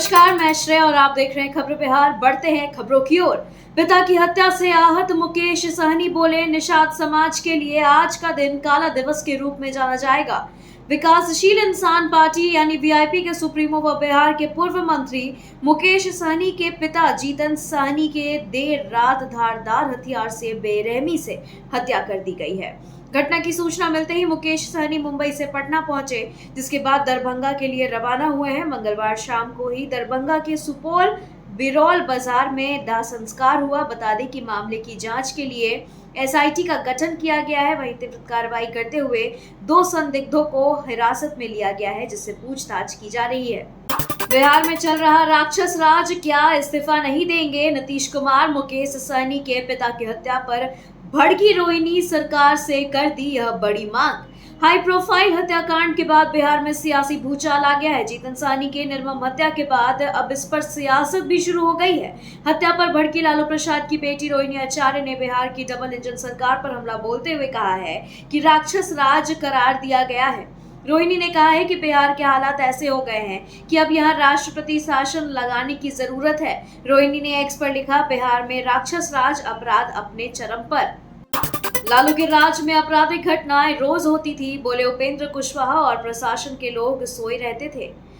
नमस्कार, मैं श्रेय और आप देख रहे हैं खबरों बिहार। बढ़ते हैं खबरों की ओर। पिता की हत्या से आहत मुकेश सहनी बोले, निषाद समाज के लिए आज का दिन काला दिवस के रूप में जाना जाएगा। विकासशील इंसान पार्टी यानी वीआईपी के सुप्रीमो व बिहार के पूर्व मंत्री मुकेश सहनी के पिता जीतन सहनी के देर रात धारदार हथियार से बेरहमी से हत्या कर दी गई है। घटना की सूचना मिलते ही मुकेश सहनी मुंबई से पटना पहुंचे, जिसके बाद दरभंगा के लिए रवाना हुए हैं। मंगलवार शाम को ही दरभंगा के सुपौल बिरौल बाजार में दाह संस्कार हुआ। बता दें कि मामले की जांच के लिए एसआईटी का गठन किया गया है। वहीं तीव्र कार्रवाई करते हुए 2 संदिग्धों को हिरासत में लिया गया है, जिससे पूछताछ की जा रही है। बिहार में चल रहा राक्षस राज, क्या इस्तीफा नहीं देंगे नीतीश कुमार? मुकेश सहनी के पिता की हत्या पर भड़की रोहिणी सरकार से कर दी यह बड़ी मांग। हाई प्रोफाइल हत्याकांड के बाद बिहार में सियासी भूचाल आ गया है। जीतन सहनी के निर्मम हत्या के बाद अब इस पर सियासत भी शुरू हो गई है। हत्या पर भड़की लालू प्रसाद की बेटी रोहिणी आचार्य ने बिहार की डबल इंजन सरकार पर हमला बोलते हुए कहा है कि राक्षस राज करार दिया गया है। रोहिणी ने कहा है कि बिहार के हालात ऐसे हो गए हैं कि अब यहाँ राष्ट्रपति शासन लगाने की जरूरत है। रोहिणी ने एक्स पर लिखा, बिहार में राक्षस राज, अपराध अपने चरम पर। लालू के राज में आपराधिक घटनाएं रोज होती थी, बोले उपेंद्र कुशवाहा, और प्रशासन के लोग सोए रहते थे।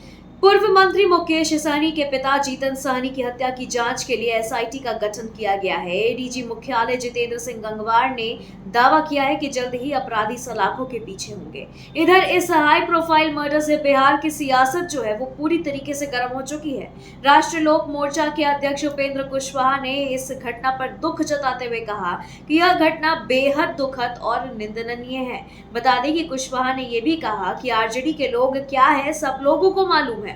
पूर्व मंत्री मुकेश सहनी के पिता जीतन सहनी की हत्या की जांच के लिए एसआईटी का गठन किया गया है। एडीजी मुख्यालय जितेंद्र सिंह गंगवार ने दावा किया है कि जल्द ही अपराधी सलाखों के पीछे होंगे। इधर इस हाई प्रोफाइल मर्डर से बिहार की सियासत जो है वो पूरी तरीके से गर्म हो चुकी है। राष्ट्रीय लोक मोर्चा के अध्यक्ष उपेंद्र कुशवाहा ने इस घटना पर दुख जताते हुए कहा कि यह घटना बेहद दुखद और निंदनीय है। बता दें कि कुशवाहा ने यह भी कहा कि आरजेडी के लोग क्या है सब लोगों को मालूम है।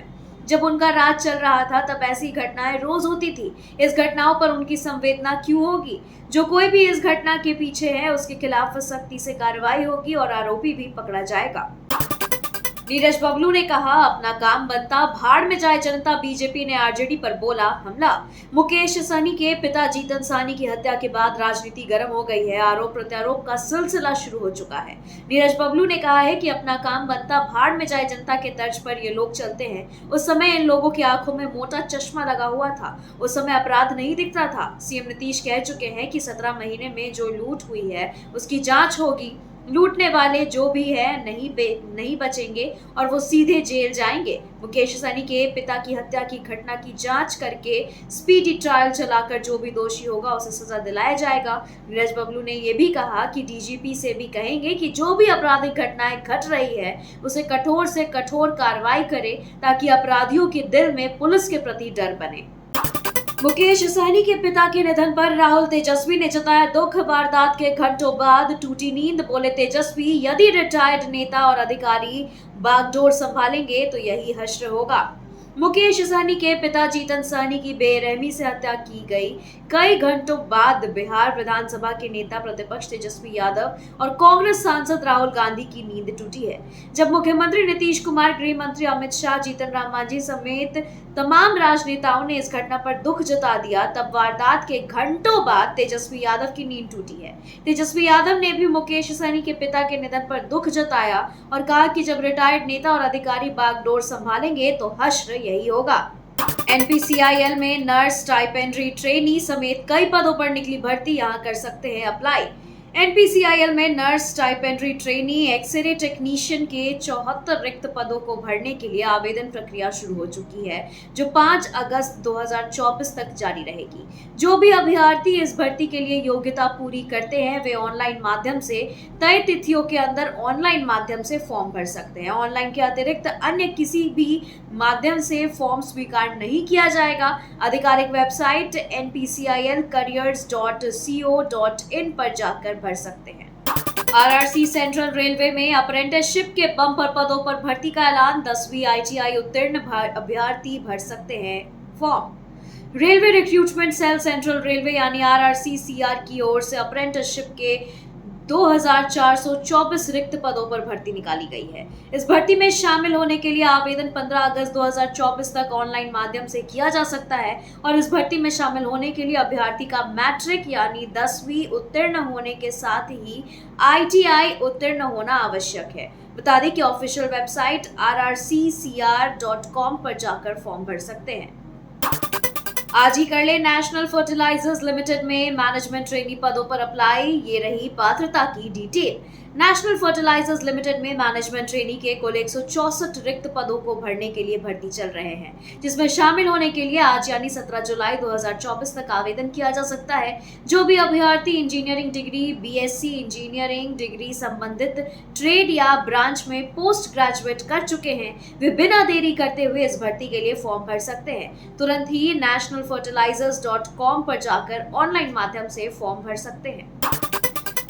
जब उनका राज चल रहा था तब ऐसी घटनाएं रोज होती थी। इस घटनाओं पर उनकी संवेदना क्यों होगी? जो कोई भी इस घटना के पीछे है उसके खिलाफ सख्ती से कार्रवाई होगी और आरोपी भी पकड़ा जाएगा। नीरज बबलू ने कहा, अपना काम बनता, भाड़ में जाए जनता। बीजेपी ने आरजेडी पर बोला हमला। मुकेश सहनी के पिता जीतन सहनी की हत्या के बाद राजनीति गर्म हो गई है। आरोप प्रत्यारोप का सिलसिला शुरू हो चुका है। नीरज बबलू ने कहा है कि अपना काम बनता, भाड़ में जाए जनता के तर्ज पर ये लोग चलते हैं। उस समय इन लोगों की आंखों में मोटा चश्मा लगा हुआ था। उस समय अपराध नहीं दिखता था। सीएम नीतीश कह चुके हैं कि 17 महीने में जो लूट हुई है उसकी जांच होगी। लूटने वाले जो भी है नहीं बचेंगे और वो सीधे जेल जाएंगे। मुकेश सहनी के पिता की हत्या की घटना की जांच करके स्पीडी ट्रायल चलाकर जो भी दोषी होगा उसे सजा दिलाया जाएगा। नीरज बबलू ने यह भी कहा कि डीजीपी से भी कहेंगे कि जो भी आपराधिक घटनाएं घट रही है उसे कठोर से कठोर कार्रवाई करे, ताकि अपराधियों के दिल में पुलिस के प्रति डर बने। मुकेश सहनी के पिता के निधन पर राहुल तेजस्वी ने जताया दुख। वारदात के घंटों बाद टूटी नींद, बोले तेजस्वी, यदि रिटायर्ड नेता और अधिकारी बागडोर संभालेंगे तो यही हश्र होगा। मुकेश सहनी के पिता जीतन सहनी की बेरहमी से हत्या की गई कई घंटों बाद बिहार विधानसभा के नेता प्रतिपक्ष तेजस्वी यादव और कांग्रेस सांसद राहुल गांधी की नींद टूटी है। जब मुख्यमंत्री नीतीश कुमार, गृह मंत्री अमित शाह, जीतन राम मांझी समेत तमाम राजनेताओं ने इस घटना पर दुख जता दिया, तब वारदात के घंटों बाद तेजस्वी यादव की नींद टूटी है। तेजस्वी यादव ने भी मुकेश सहनी के पिता के निधन पर दुख जताया और कहा कि जब रिटायर्ड नेता और अधिकारी बागडोर संभालेंगे तो हश्र यही होगा। एनपीसीआईएल में नर्स, स्टाइपेंडरी ट्रेनी समेत कई पदों पर निकली भर्ती, यहां कर सकते हैं अप्लाई। एनपीसीआईएल में nurse, stipendiary trainee, x-ray technician के 74 रिक्त पदों को भरने के लिए आवेदन प्रक्रिया शुरू हो चुकी है, जो 5 अगस्त 2024 तक जारी रहेगी। जो भी अभ्यर्थी इस भर्ती के लिए योग्यता पूरी करते हैं वे ऑनलाइन माध्यम से तय तिथियों के अंदर ऑनलाइन माध्यम से फॉर्म भर सकते हैं। ऑनलाइन के अतिरिक्त अन्य किसी भी माध्यम से फॉर्म स्वीकार नहीं किया जाएगा। आधिकारिक वेबसाइट npcilcareers.co.in पर जाकर भर सकते हैं। आरआरसी सेंट्रल रेलवे में अप्रेंटिसशिप के बम्पर पदों पर भर्ती का ऐलान। 10वीं आईटीआई उत्तीर्ण अभ्यर्थी भर सकते हैं form. Railway recruitment cell central railway यानी आरआरसीसीआर की ओर से अप्रेंटिसशिप के 2424 रिक्त पदों पर भर्ती निकाली गई है। इस भर्ती में शामिल होने के लिए आवेदन 15 अगस्त 2024 तक ऑनलाइन माध्यम से किया जा सकता है और इस भर्ती में शामिल होने के लिए अभ्यर्थी का मैट्रिक यानी 10वीं उत्तीर्ण होने के साथ ही ITI उत्तीर्ण होना आवश्यक है। बता दें कि ऑफिशियल वेबसाइट rrccr.com पर जाकर फॉर्म भर सकते हैं। आज ही कर ले नेशनल फर्टिलाइजर्स लिमिटेड में मैनेजमेंट ट्रेनी पदों पर अप्लाई। ये रही पात्रता की डिटेल। नेशनल फर्टिलाइजर्स लिमिटेड में मैनेजमेंट ट्रेनी के कुल 164 रिक्त पदों को भरने के लिए भर्ती चल रहे हैं, जिसमें शामिल होने के लिए आज यानी 17 जुलाई 2024 तक आवेदन किया जा सकता है। जो भी अभ्यर्थी engineering degree, BSc engineering degree संबंधित ट्रेड या ब्रांच में पोस्ट ग्रेजुएट कर चुके हैं, वे बिना देरी करते हुए इस भर्ती के लिए फॉर्म भर सकते हैं। तुरंत ही nationalfertilizers.com पर जाकर ऑनलाइन माध्यम से फॉर्म भर सकते हैं।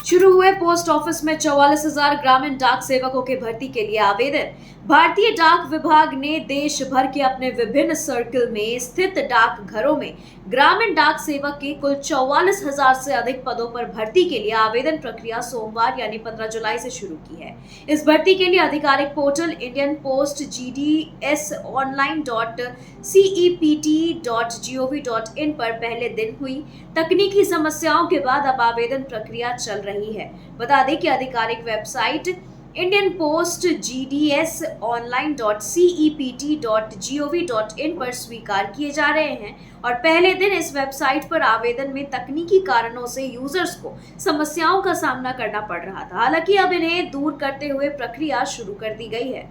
शुरू हुए पोस्ट ऑफिस में 44,000 ग्रामीण डाक सेवकों के भर्ती के लिए आवेदन। भारतीय डाक विभाग ने देश भर के अपने विभिन्न सर्कल में स्थित डाक घरों में ग्रामीण डाक सेवक के कुल 44,000 से अधिक पदों पर भर्ती के लिए आवेदन प्रक्रिया सोमवार यानी 15 जुलाई से शुरू की है। इस भर्ती के लिए आधिकारिक पोर्टल इंडियन पोस्ट gdsonline.cept.gov.in पर पहले दिन हुई तकनीकी समस्याओं के बाद अब आवेदन प्रक्रिया चल रही है। बता दें कि आधिकारिक वेबसाइट इंडियन पोस्ट gdsonline.cept.gov.in पर स्वीकार किए जा रहे हैं और पहले दिन इस वेबसाइट पर आवेदन में तकनीकी कारणों से यूजर्स को समस्याओं का सामना करना पड़ रहा था। हालांकि अब इन्हें दूर करते हुए प्रक्रिया शुरू कर दी गई है।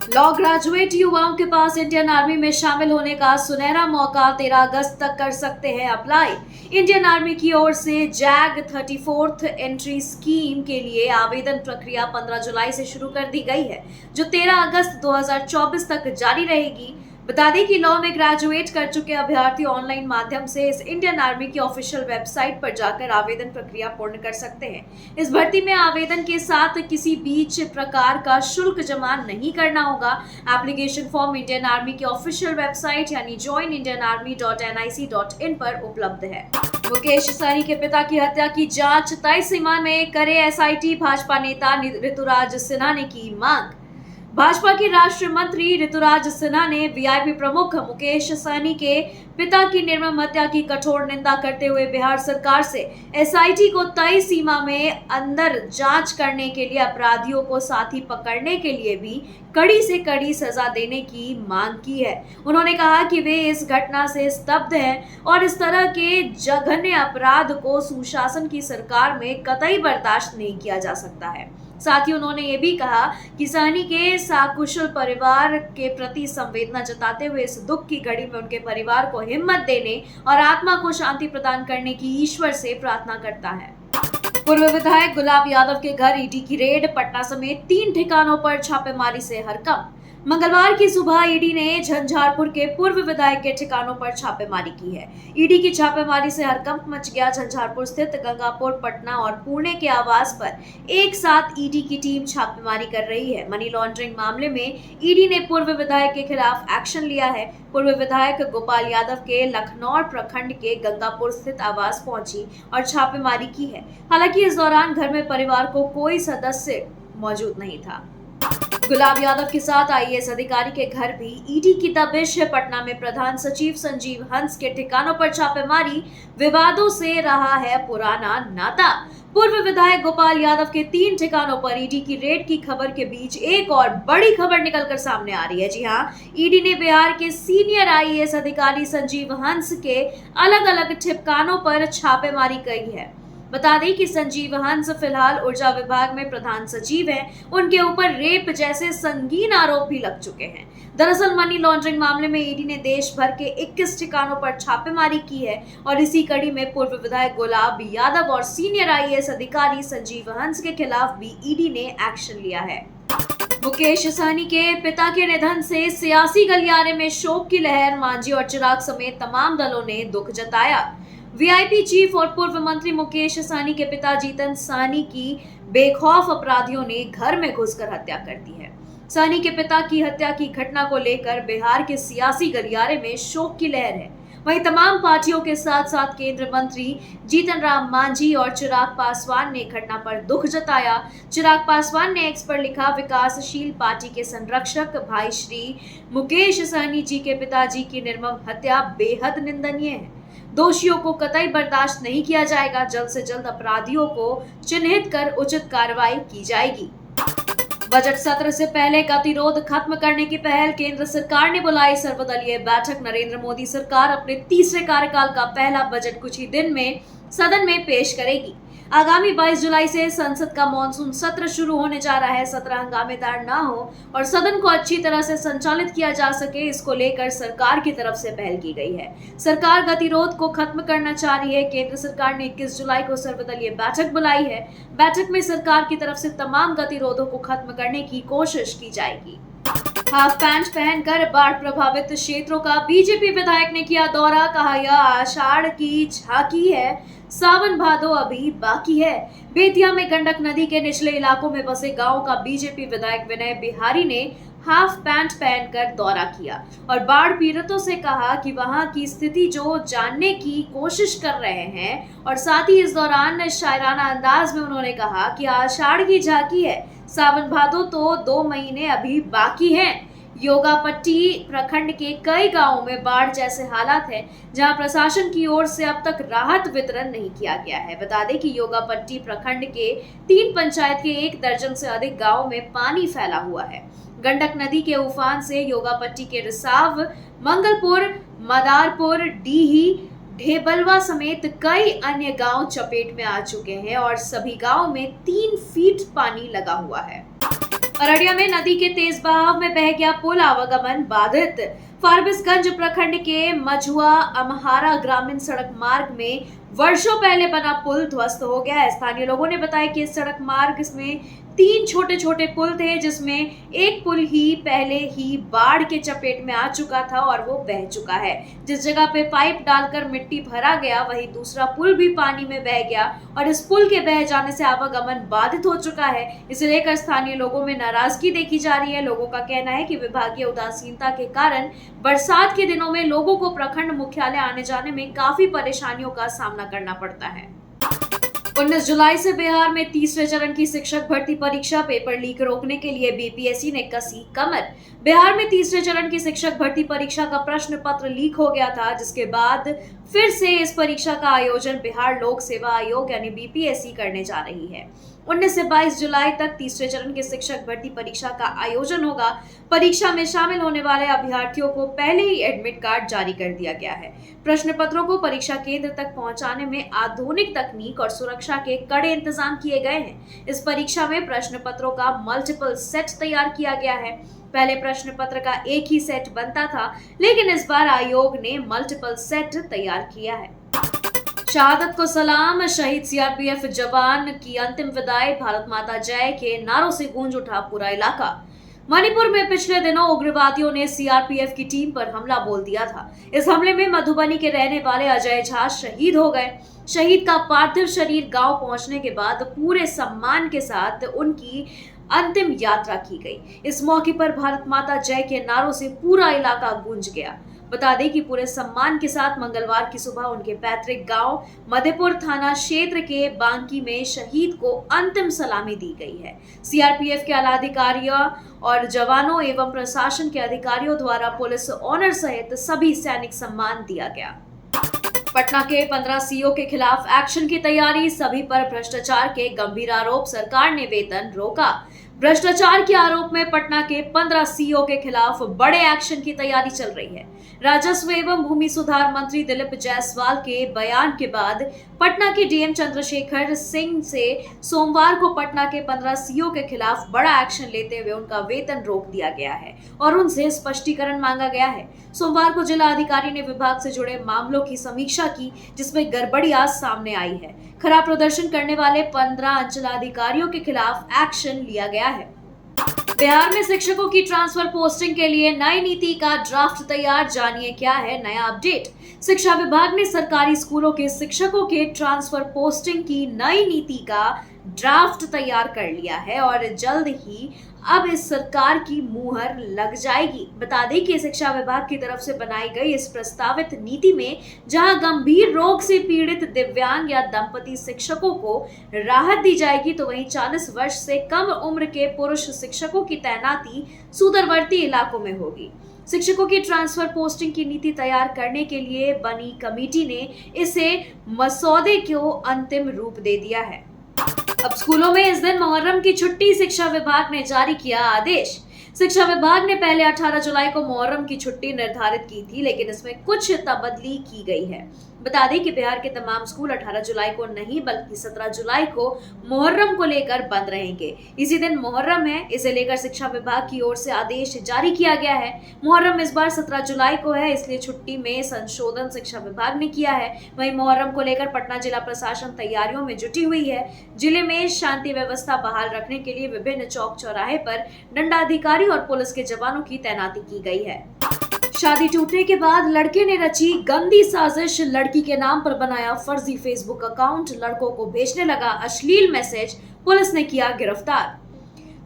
लॉ ग्रेजुएट युवाओं के पास इंडियन आर्मी में शामिल होने का सुनहरा मौका। 13 अगस्त तक कर सकते हैं अप्लाई। इंडियन आर्मी की ओर से JAG 34th एंट्री स्कीम के लिए आवेदन प्रक्रिया 15 जुलाई से शुरू कर दी गई है, जो 13 अगस्त 2024 तक जारी रहेगी। बता दें कि लॉ में ग्रेजुएट कर चुके अभ्यर्थी ऑनलाइन माध्यम से इस इंडियन आर्मी की ऑफिशियल वेबसाइट पर जाकर आवेदन प्रक्रिया पूर्ण कर सकते हैं। इस भर्ती में आवेदन के साथ किसी बीच प्रकार का शुल्क जमा नहीं करना होगा। एप्लीकेशन फॉर्म इंडियन आर्मी की ऑफिशियल वेबसाइट यानी joinindianarmy.nic.in पर उपलब्ध है। मुकेश सहनी के पिता की हत्या की जांच तय सीमा में करे SIT। भाजपा नेता ऋतुराज सिन्हा ने की मांग। भाजपा की राष्ट्रीय मंत्री ऋतुराज सिन्हा ने VIP प्रमुख मुकेश सहनी के पिता की निर्मम हत्या की कठोर निंदा करते हुए बिहार सरकार से SIT को तय सीमा में अंदर जांच करने के लिए अपराधियों को साथ ही पकड़ने के लिए भी कड़ी से कड़ी सजा देने की मांग की है। उन्होंने कहा कि वे इस घटना से स्तब्ध हैं और इस तरह के जघन्य अपराध को सुशासन की सरकार में कतई बर्दाश्त नहीं किया जा सकता है। साथ ही उन्होंने ये भी कहा कि सहनी के सकुशल परिवार के प्रति संवेदना जताते हुए इस दुख की घड़ी में उनके परिवार को हिम्मत देने और आत्मा को शांति प्रदान करने की ईश्वर से प्रार्थना करता है। पूर्व विधायक गुलाब यादव के घर ईडी की रेड। पटना समेत 3 ठिकानों पर छापेमारी से हड़कंप। मंगलवार की सुबह ईडी ने झंझारपुर के पूर्व विधायक के ठिकानों पर छापेमारी की है। ईडी की छापेमारी से हड़कंप मच गया। झंझारपुर स्थित गंगापुर, पटना और पुणे के आवास पर एक साथ ईडी की टीम छापेमारी कर रही है। मनी लॉन्ड्रिंग मामले में ईडी ने पूर्व विधायक के खिलाफ एक्शन लिया है। पूर्व विधायक गोपाल यादव के लखनौर प्रखंड के गंगापुर स्थित आवास पहुंची और छापेमारी की है। हालांकि इस दौरान घर में परिवार को कोई सदस्य मौजूद नहीं था। गुलाब यादव के साथ IAS अधिकारी के घर भी ईडी की दबिश है। पटना में प्रधान सचिव संजीव हंस के ठिकानों पर छापेमारी। विवादों से रहा है पुराना नाता। पूर्व विधायक गोपाल यादव के 3 ठिकानों पर ईडी की रेड की खबर के बीच एक और बड़ी खबर निकलकर सामने आ रही है। जी हां, ईडी ने बिहार के सीनियर IAS अधिकारी संजीव हंस के अलग अलग ठिकानों पर छापेमारी की है। बता दें कि संजीव हंस फिलहाल ऊर्जा विभाग में प्रधान सचिव हैं। उनके ऊपर रेप जैसे संगीन आरोप भी लग चुके हैं। दरअसल मनी लॉन्ड्रिंग मामले में ईडी ने देश भर के 21 ठिकानों पर छापेमारी की है और इसी कड़ी में पूर्व विधायक गुलाब यादव और सीनियर IAS अधिकारी संजीव हंस के खिलाफ भी ईडी ने एक्शन लिया है। मुकेश सहनी के पिता के निधन से सियासी गलियारे में शोक की लहर। मांझी और चिराग समेत तमाम दलों ने दुख जताया। VIP चीफ और पूर्व मंत्री मुकेश सहनी के पिता जीतन सहनी की बेखौफ अपराधियों ने घर में घुसकर हत्या कर दी है। सहनी के पिता की हत्या की घटना को लेकर बिहार के सियासी गलियारे में शोक की लहर है। वहीं तमाम पार्टियों के साथ साथ केंद्रीय मंत्री जीतन राम मांझी और चिराग पासवान ने घटना पर दुख जताया। चिराग पासवान ने एक्स पर लिखा, विकासशील पार्टी के संरक्षक भाई श्री मुकेश सहनी जी के पिताजी की निर्मम हत्या बेहद निंदनीय है। दोषियों को कतई बर्दाश्त नहीं किया जाएगा। जल्द से जल्द अपराधियों को चिन्हित कर उचित कार्रवाई की जाएगी। बजट सत्र से पहले गतिरोध खत्म करने की पहल, केंद्र सरकार ने बुलाई सर्वदलीय बैठक। नरेंद्र मोदी सरकार अपने तीसरे कार्यकाल का पहला बजट कुछ ही दिन में सदन में पेश करेगी। आगामी 22 जुलाई से संसद का मॉनसून सत्र शुरू होने जा रहा है। सत्र हंगामेदार ना हो और सदन को अच्छी तरह से संचालित किया जा सके, इसको लेकर सरकार की तरफ से पहल की गई है। सरकार गतिरोध को खत्म करना चाह रही है। केंद्र सरकार ने 21 जुलाई को सर्वदलीय बैठक बुलाई है। बैठक में सरकार की तरफ से तमाम गतिरोधों को खत्म करने की कोशिश की जाएगी। हाफ पैंट पहनकर बाढ़ प्रभावित क्षेत्रों का बीजेपी विधायक ने किया दौरा। कहा, यह आषाढ़ की झांकी है, सावन भादो अभी बाकी है। बेतिया में गंडक नदी के निचले इलाकों में बसे गांव का बीजेपी विधायक विनय बिहारी ने हाफ पैंट पहनकर दौरा किया और बाढ़ पीड़ितों से कहा कि वहां की स्थिति जो जानने की कोशिश कर रहे हैं। और साथ ही इस दौरान शायराना अंदाज में उन्होंने कहा कि आषाढ़ की झांकी है, सावन भादो तो 2 महीने अभी बाकी हैं। योगापट्टी प्रखंड के कई गांवों में बाढ़ जैसे हालात हैं, जहां प्रशासन की ओर से अब तक राहत वितरण नहीं किया गया है। बता दें कि योगापट्टी प्रखंड के 3 पंचायत के 1 दर्जन से अधिक गांवों में पानी फैला हुआ है। गंडक नदी के उफान से योगापट्टी के रिसाव, मंगलपुर, मदारपुर, डीही, ढेबलवा समेत कई अन्य गांव चपेट में आ चुके हैं और सभी गांवों में 3 फीट पानी लगा हुआ है। अररिया में नदी के तेज बहाव में बह गया पुल, आवागमन बाधित। फारबिसगंज प्रखंड के मझुआ अमहारा ग्रामीण सड़क मार्ग में वर्षों पहले बना पुल ध्वस्त हो गया है। स्थानीय लोगों ने बताया कि इस सड़क मार्ग में 3 छोटे छोटे पुल थे, जिसमें एक पुल ही पहले ही बाढ़ के चपेट में आ चुका था और वो बह चुका है। जिस जगह पे पाइप डालकर मिट्टी भरा गया, वहीं दूसरा पुल भी पानी में बह गया और इस पुल के बह जाने से आवागमन बाधित हो चुका है। इसे लेकर स्थानीय लोगों में नाराजगी देखी जा रही है। लोगों का कहना है कि विभागीय उदासीनता के कारण बरसात के दिनों में लोगों को प्रखंड मुख्यालय आने जाने में काफी परेशानियों का सामना करना पड़ता है। 19 जुलाई से बिहार में तीसरे चरण की शिक्षक भर्ती परीक्षा, पेपर लीक रोकने के लिए बीपीएससी ने कसी कमर। बिहार में तीसरे चरण की शिक्षक भर्ती परीक्षा का प्रश्न पत्र लीक हो गया था, जिसके बाद फिर से इस परीक्षा का आयोजन बिहार लोक सेवा आयोग यानी बीपीएससी करने जा रही है। 19 से 22 जुलाई तक तीसरे चरण की शिक्षक भर्ती परीक्षा का आयोजन होगा। परीक्षा में शामिल होने वाले अभ्यर्थियों को पहले ही एडमिट कार्ड जारी कर दिया गया है। प्रश्न पत्रों को परीक्षा केंद्र तक पहुंचाने में आधुनिक तकनीक और सुरक्षा के कड़े इंतजाम किए गए हैं। इस परीक्षा में प्रश्न पत्रों का मल्टीपल सेट तैयार किया गया है। पहले प्रश्न पत्र का एक ही सेट बनता था, लेकिन इस बार आयोग ने मल्टीपल सेट तैयार किया है। शहादत को सलाम, शहीद सीआरपीएफ जवान की अंतिम विदाई, भारत माता जय के नारों से गूंज उठा पूरा इलाका। मणिपुर में पिछले दिनों उग्रवादियों ने सीआरपीएफ की टीम पर हमला बोल दिया था। इस हमले में मधुबनी के रहने वाले अजय झा शहीद हो गए। शहीद का पार्थिव शरीर गांव पहुंचने के बाद पूरे सम्मान के साथ उनकी अंतिम यात्रा की गई। इस मौके पर भारत माता जय के नारों से पूरा इलाका गूंज गया। बता दें कि पूरे सम्मान के साथ मंगलवार की सुबह उनके पैतृक गांव मधेपुर थाना क्षेत्र के बांकी में शहीद को अंतिम सलामी दी गई है। सीआरपीएफ के आला अधिकारियों और जवानों एवं प्रशासन के अधिकारियों द्वारा पुलिस ऑनर सहित सभी सैनिक सम्मान दिया गया। पटना के 15 सीओ के खिलाफ एक्शन की तैयारी, सभी पर भ्रष्टाचार के गंभीर आरोप, सरकार ने वेतन रोका। भ्रष्टाचार के आरोप में पटना के 15 सीओ के खिलाफ बड़े एक्शन की तैयारी चल रही है। राजस्व एवं भूमि सुधार मंत्री दिलीप जायसवाल के बयान के बाद पटना के डीएम चंद्रशेखर सिंह से सोमवार को पटना के 15 सीओ के खिलाफ बड़ा एक्शन लेते हुए उनका वेतन रोक दिया गया है और उनसे स्पष्टीकरण मांगा गया है। सोमवार को जिला अधिकारी ने विभाग से जुड़े मामलों की समीक्षा की, जिसमें गड़बड़ियां सामने आई है। खराब प्रदर्शन करने वाले 15 अंचलाधिकारियों के खिलाफ एक्शन लिया गया है। बिहार में शिक्षकों की ट्रांसफर पोस्टिंग के लिए नई नीति का ड्राफ्ट तैयार, जानिए क्या है नया अपडेट। शिक्षा विभाग ने सरकारी स्कूलों के शिक्षकों के ट्रांसफर पोस्टिंग की नई नीति का ड्राफ्ट तैयार कर लिया है और जल्द ही अब इस सरकार की मुहर लग जाएगी। बता दें कि शिक्षा विभाग की तरफ से बनाई गई इस प्रस्तावित नीति में जहां गंभीर रोग से पीड़ित दिव्यांग या दंपति शिक्षकों को राहत दी जाएगी, तो वहीं 40 वर्ष से कम उम्र के पुरुष शिक्षकों की तैनाती सुदूरवर्ती इलाकों में होगी। शिक्षकों की ट्रांसफर पोस्टिंग की नीति तैयार करने के लिए बनी कमेटी ने इसे मसौदे को अंतिम रूप दे दिया है। अब स्कूलों में इस दिन मुहर्रम की छुट्टी, शिक्षा विभाग ने जारी किया आदेश। शिक्षा विभाग ने पहले 18 जुलाई को मुहर्रम की छुट्टी निर्धारित की थी, लेकिन इसमें कुछ तब्दीली की गई है। बता दें कि बिहार के तमाम स्कूल 18 जुलाई को नहीं बल्कि 17 जुलाई को मुहर्रम को लेकर बंद रहेंगे। इसी दिन मुहर्रम है, इसे लेकर शिक्षा विभाग की ओर से आदेश जारी किया गया है। मुहर्रम इस बार 17 जुलाई को है, इसलिए छुट्टी में संशोधन शिक्षा विभाग ने किया है। वहीं मुहर्रम को लेकर पटना जिला प्रशासन तैयारियों में जुटी हुई है। जिले में शांति व्यवस्था बहाल रखने के लिए विभिन्न चौक चौराहे पर दंडाधिकारी और पुलिस के जवानों की तैनाती की गई है। शादी टूटने के बाद लड़के ने रची गंदी साजिश, लड़की के नाम पर बनाया फर्जी फेसबुक अकाउंट, लड़कों को भेजने लगा अश्लील मैसेज, पुलिस ने किया गिरफ्तार।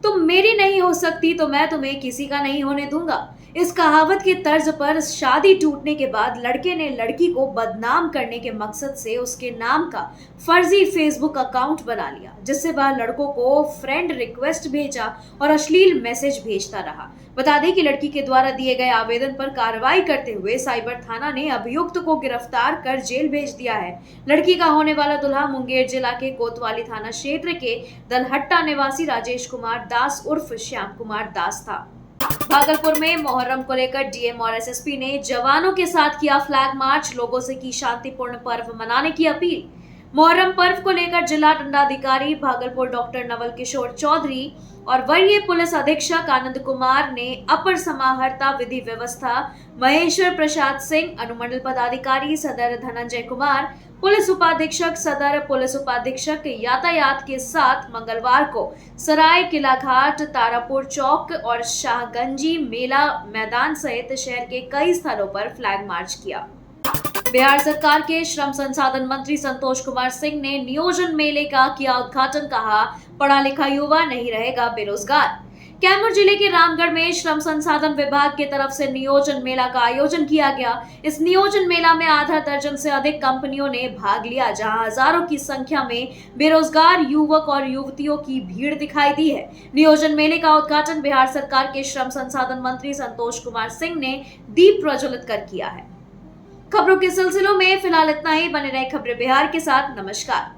तुम मेरी नहीं हो सकती तो मैं तुम्हें किसी का नहीं होने दूंगा। इस कहावत के तर्ज पर शादी टूटने के बाद लड़के ने लड़की को बदनाम करने के मकसद से उसके नाम का फर्जी फेसबुक अकाउंट बना लिया, जिससे वह लड़कों को फ्रेंड रिक्वेस्ट भेजा और अश्लील मैसेज भेजता रहा। बता दें कि लड़की के द्वारा दिए गए आवेदन पर कार्रवाई करते हुए साइबर थाना ने अभियुक्त को गिरफ्तार कर जेल भेज दिया है। लड़की का होने वाला दूल्हा मुंगेर जिला के कोतवाली थाना क्षेत्र के दलहट्टा निवासी राजेश कुमार दास उर्फ श्याम कुमार दास था। भागलपुर में मुहर्रम को लेकर डीएम और एसएसपी ने जवानों के साथ किया फ्लैग मार्च, लोगों से की शांतिपूर्ण पर्व मनाने की अपील। मुहर्रम पर्व को लेकर जिला दंडाधिकारी भागलपुर डॉक्टर नवल किशोर चौधरी और वरीय पुलिस अधीक्षक आनंद कुमार ने अपर समाहर्ता विधि व्यवस्था महेश्वर प्रसाद सिंह, अनुमंडल पदाधिकारी सदर धनंजय कुमार, पुलिस उपाधीक्षक सदर, पुलिस उपाधीक्षक यातायात के साथ मंगलवार को सराय किला घाट, तारापुर चौक और शाहगंजी मेला मैदान सहित शहर के कई स्थलों पर फ्लैग मार्च किया। बिहार सरकार के श्रम संसाधन मंत्री संतोष कुमार सिंह ने नियोजन मेले का किया उद्घाटन, कहा पढ़ा लिखा युवा नहीं रहेगा बेरोजगार। कैमूर जिले के रामगढ़ में श्रम संसाधन विभाग की तरफ से नियोजन मेला का आयोजन किया गया। इस नियोजन मेला में आधा दर्जन से अधिक कंपनियों ने भाग लिया, जहां हजारों की संख्या में बेरोजगार युवक और युवतियों की भीड़ दिखाई दी है। नियोजन मेले का उद्घाटन बिहार सरकार के श्रम संसाधन मंत्री संतोष कुमार सिंह ने दीप प्रज्वलित कर किया है। खबरों के सिलसिलों में फिलहाल इतना ही। बने रहे खबरें बिहार के साथ। नमस्कार।